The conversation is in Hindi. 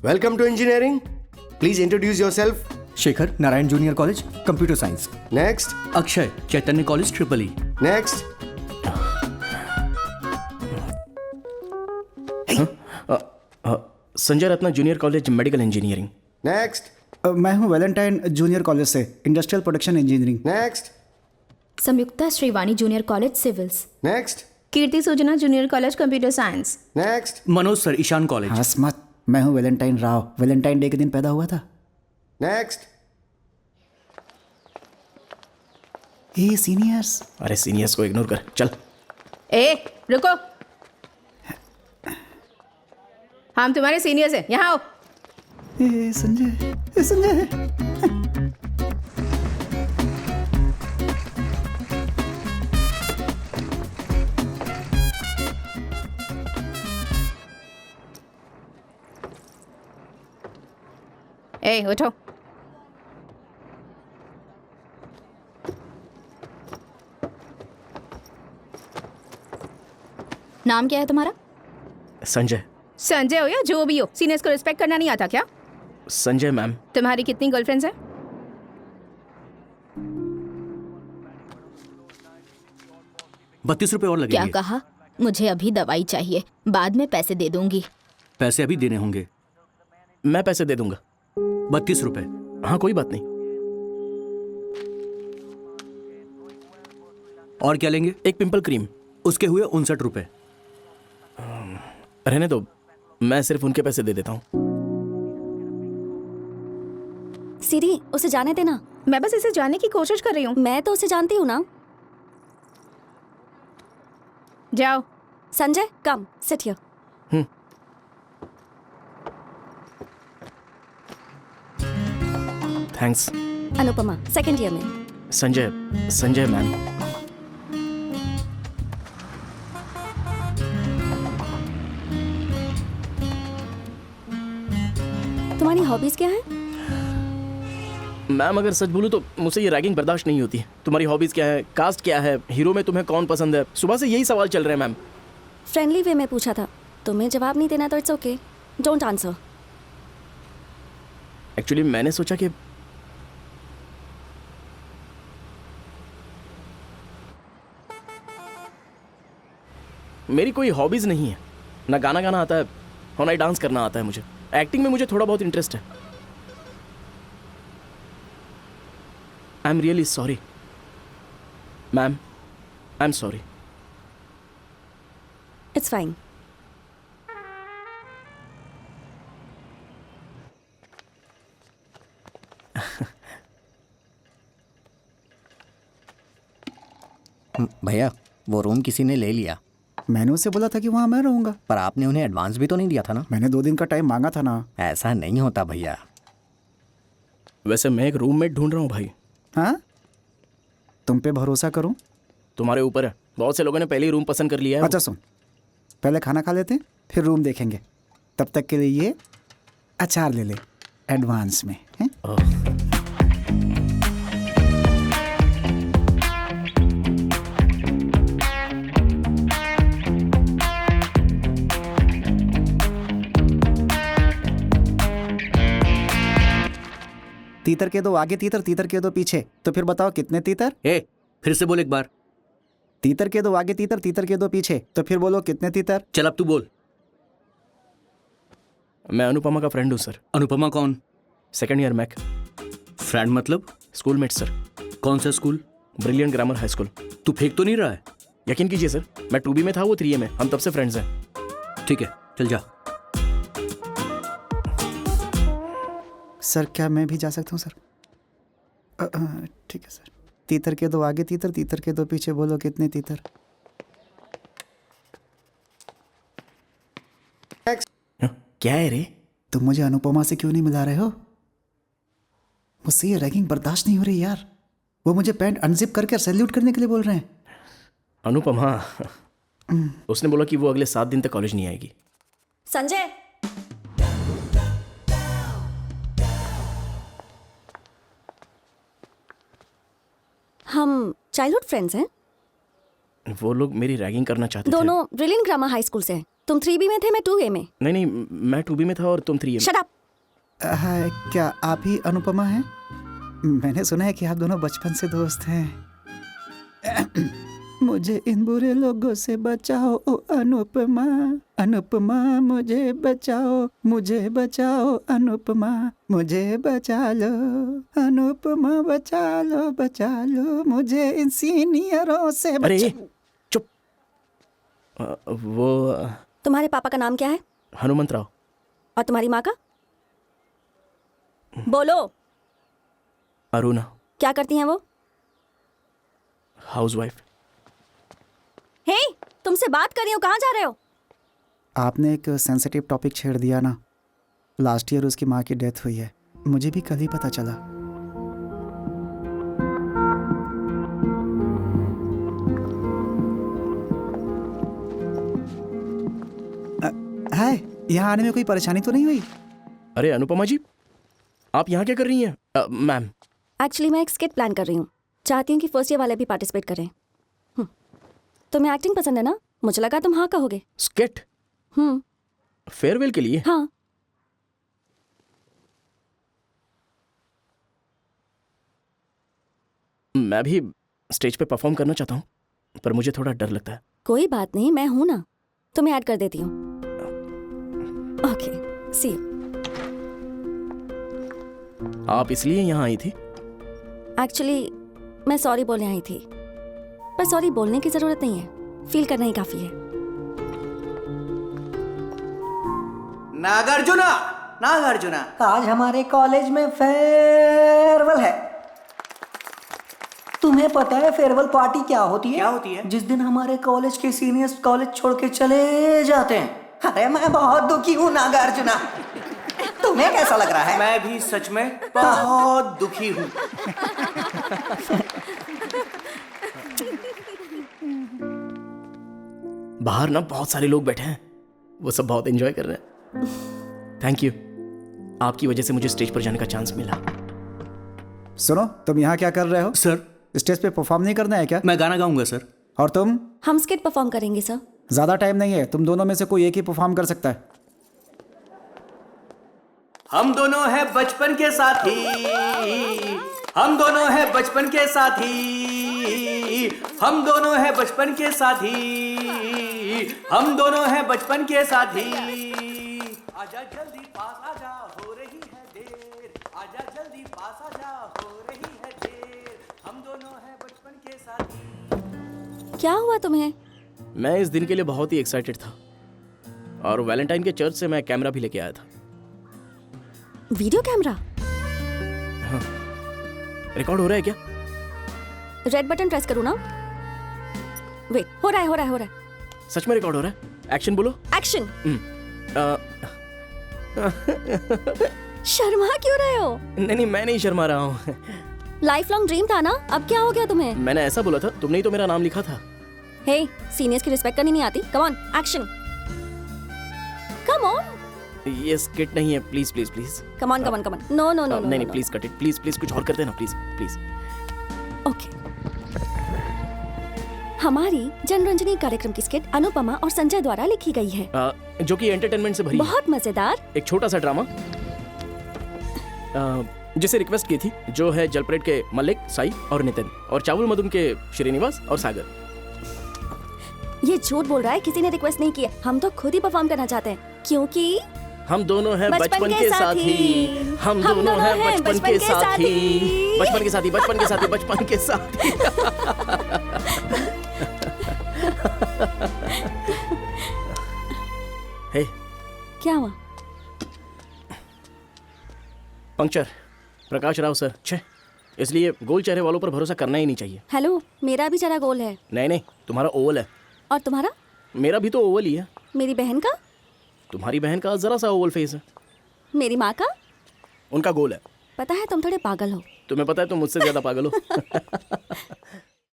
Welcome to engineering. Please introduce yourself. Shekhar Narayan junior college computer science. Next. Akshay Chaitanya college triple E. Next. Sanjay Ratna junior college medical engineering. Next. मैं हूँ वैलेंटाइन जूनियर कॉलेज से industrial production engineering. Next. Samyukta Srivani junior college civils. Next. Keerthi Sujana junior college computer science. Next. Manoj sir Ishan college. हंस मत, मैं हूँ वैलेंटाइन राव, वैलेंटाइन डे के दिन पैदा हुआ था. Next. ए सीनियर्स. अरे सीनियर्स को इग्नोर कर चल. ए रुको, हम तुम्हारे सीनियर्स हैं, यहाँ आओ. ए संजय, ए संजय. ए उठो. नाम क्या है तुम्हारा? संजय. संजय हो या जो भी हो, सीनियर्स को रिस्पेक्ट करना नहीं आता क्या? संजय मैम. तुम्हारी कितनी गर्लफ्रेंड्स हैं? ₹32 और लगेंगे. क्या कहा? मुझे अभी दवाई चाहिए, बाद में पैसे दे दूंगी. पैसे अभी देने होंगे. मैं पैसे दे दूंगा. ₹32. हाँ कोई बात नहीं. और क्या लेंगे? एक पिंपल क्रीम. उसके हुए ₹59. रहने दो, मैं सिर्फ उनके पैसे दे देता हूँ. सीरी, उसे जाने देना. मैं बस इसे जानने की कोशिश कर रही हूँ. मैं तो उसे जानती हूँ ना. जाओ. Sanjay, come sit here. Thanks. Anupama second year में. संजय मैम. तुम्हारी हॉबीज क्या है? मैम अगर सच बोलूं तो मुझसे ये रैगिंग बर्दाश्त नहीं होती. तुम्हारी हॉबीज क्या है, कास्ट क्या है, हीरो में तुम्हें कौन पसंद है, सुबह से यही सवाल चल रहे हैं मैम. फ्रेंडली वे में पूछा था. तुम्हें जवाब नहीं देना तो it's okay, don't answer. Actually मैंने सोचा कि मेरी कोई हॉबीज नहीं है. ना गाना गाना आता है और ना ही डांस करना आता है मुझे. एक्टिंग में मुझे थोड़ा बहुत इंटरेस्ट है. I am really sorry ma'am. I am sorry. It's fine. भैया वो रूम किसी ने ले लिया. मैंने उससे बोला था कि वहाँ मैं रहूँगा. पर आपने उन्हें एडवांस भी तो नहीं दिया था ना. मैंने 2 दिन का टाइम मांगा था ना. ऐसा नहीं होता भैया. वैसे मैं एक रूममेट ढूंढ रहा हूँ भाई. हाँ, तुम पे भरोसा करूँ? तुम्हारे ऊपर है. बहुत से लोगों ने पहले ही रूम पसंद कर लिया है. अच्छा सुन, पहले खाना खा लेते फिर रूम देखेंगे. तब तक के लिए ये अचार ले ले एडवांस में. हैं? तीतर के दो आगे तीतर, तीतर के दो पीछे. तो फिर बताओ कितने तीतर? ए फिर से बोल एक बार. तीतर के दो आगे तीतर, तीतर के दो पीछे. तो फिर बोलो कितने तीतर? चल अब तू बोल. मैं अनुपमा का फ्रेंड हूँ सर. अनुपमा कौन? Second year mech. फ्रेंड मतलब? Schoolmate sir. कौन सा school? Brilliant Grammar High School. तू फेंक तो नहीं रहा है? यकीन कीजिए सर, मैं 2B में था, वो 3A में. हम तब से फ्रेंड्स हैं. ठीक है चल जा. सर क्या मैं भी जा सकता हूँ सर? ठीक है सर. तीतर के दो आगे तीतर, तीतर के दो पीछे. बोलो कितने तीतर? क्या है रे? तुम मुझे अनुपमा से क्यों नहीं मिला रहे हो? मुझसे ये रैगिंग बर्दाश्त नहीं हो रही यार. वो मुझे पैंट अनजिप करके सैल्यूट करने के लिए बोल रहे हैं. अनुपमा उसने बोला कि वो अगले 7 दिन तक कॉलेज नहीं आएगी. संजय, हम चाइल्डहुड फ्रेंड्स हैं. वो लोग मेरी रैगिंग करना चाहते दोनों ब्रिलियंट ग्रामर हाई स्कूल से हैं. तुम 3B में थे, मैं 2A में. नहीं, मैं 2B में था और तुम 3A में. Shut up. हाय, क्या आप ही अनुपमा हैं? मैंने सुना है कि आप दोनों बचपन से दोस्त हैं। मुझे इन बुरे लोगों से बचाओ ओ अनुपमा, अनुपमा मुझे बचाओ अनुपमा, मुझे बचा लो अनुपमा, बचा लो मुझे इन सीनियरों से अरे बचा। चुप। वो तुम्हारे पापा का नाम क्या है? हनुमंत राव। और तुम्हारी माँ का? बोलो। अरुणा। क्या करती हैं वो? हाउसवाइफ। हे, तुमसे बात कर रही हूँ, कहाँ जा रहे हो? आपने एक सेंसिटिव टॉपिक छेड़ दिया ना। लास्ट ईयर उसकी माँ की डेथ हुई है, मुझे भी कल ही पता चला। हाय, यहाँ आने में कोई परेशानी तो नहीं हुई? अरे अनुपमा जी, आप यहाँ क्या कर रही हैं? मैम, एक्चुअली मैं एक स्किट प्लान कर रही हूँ, चाहती हूँ कि फर्स्ट ईयर वाले भी पार्टिसिपेट करें। तुम्हें एक्टिंग पसंद है ना? मुझे लगा तुम हाँ कहोगे। स्किट फेयरवेल के लिए? हाँ। मैं भी स्टेज पे परफॉर्म करना चाहता हूँ, पर मुझे थोड़ा डर लगता है। कोई बात नहीं, मैं हूं ना, तुम्हें ऐड कर देती हूँ। Okay, see you. आप इसलिए यहाँ आई थी? एक्चुअली मैं सॉरी बोलने आई थी, पर सॉरी बोलने की जरूरत नहीं है, फील करना ही काफी है। नागार्जुना, नागार्जुना, आज हमारे कॉलेज में फेयरवेल है। तुम्हें पता है फेयरवेल पार्टी क्या होती है? क्या होती है? जिस दिन हमारे कॉलेज के सीनियर्स कॉलेज छोड़ के चले जाते हैं। अरे मैं बहुत दुखी हूँ नागार्जुना। तुम्हें कैसा लग रहा है? मैं भी सच में बहुत दुखी हूँ। बाहर ना बहुत सारे लोग बैठे हैं, वो सब बहुत एंजॉय कर रहे हैं। थैंक यू, आपकी वजह से मुझे स्टेज पर जाने का चांस मिला। सुनो, तुम यहाँ क्या कर रहे हो? सर, स्टेज पे परफॉर्म नहीं करना है क्या? मैं गाना गाऊंगा सर। और तुम? हम स्किट परफॉर्म करेंगे सर। ज्यादा टाइम नहीं है, तुम दोनों में से कोई एक ही परफॉर्म कर सकता है। हम दोनों हैं बचपन के साथी, हम दोनों हैं बचपन के साथी, हम दोनों हैं बचपन के साथी, हम दोनों हैं बचपन के साथी। आजा जल्दी पास आजा, हो रही है देर, आजा जल्दी पास आजा, हो रही है देर, हम दोनों हैं बचपन के साथी। क्या हुआ तुम्हें? मैं इस दिन के लिए बहुत ही एक्साइटेड था, और वैलेंटाइन के चर्च से मैं कैमरा भी लेके आया था। Video camera? रिकॉर्ड हो रहा है क्या? रेड बटन प्रेस करूँ ना? वेट, हो रहा है। सच में रिकॉर्ड हो रहा है? एक्शन बोलो। एक्शन। शर्मा क्यों रहे हो? नहीं, मैं नहीं शर्मा रहा हूँ। लाइफ लॉन्ग ड्रीम था ना, अब क्या हो गया तुम्हें? मैंने ऐसा बोला था, तुमने ही तो मेरा नाम लिखा था। हे, सीनियर्स की रिस्पेक्ट करनी नहीं आती? Come on, action. Come on. ये स्किट नहीं है, please please please. Come on. No. नहीं, प्लीज कट इट, प्लीज कुछ और कर देना, प्लीज। ओके। हमारी जनरंजनी कार्यक्रम की स्किट अनुपमा और संजय द्वारा लिखी गई है, जो कि एंटरटेनमेंट से भरी है। बहुत मजेदार। एक छोटा सा ड्रामा जिसे रिक्वेस्ट की थी, जो है जलपरेड के मलिक, साई और नितिन, और चावल मधुन के श्रीनिवास और सागर। ये झूठ बोल रहा है, किसी ने रिक्वेस्ट नहीं की है, हम तो खुद ही परफॉर्म करना चाहते हैं, क्योंकि हम दोनों हैं बचपन के साथी, हम दोनों हैं बचपन के साथी, बचपन के साथी। हे, क्या हुआ? पंक्चर प्रकाश राव सर, छे, इसलिए गोल चेहरे वालों पर भरोसा करना ही नहीं चाहिए। हेलो, मेरा भी चेहरा गोल है। नहीं, तुम्हारा ओवल है। और तुम्हारा? मेरा भी तो ओवल ही है। मेरी बहन का? तुम्हारी बहन का जरा सा ओवल फेस है। मेरी माँ का? उनका गोल है। पता है तुम थोड़े पागल हो। तुम्हें पता है तुम मुझसे ज्यादा पागल हो।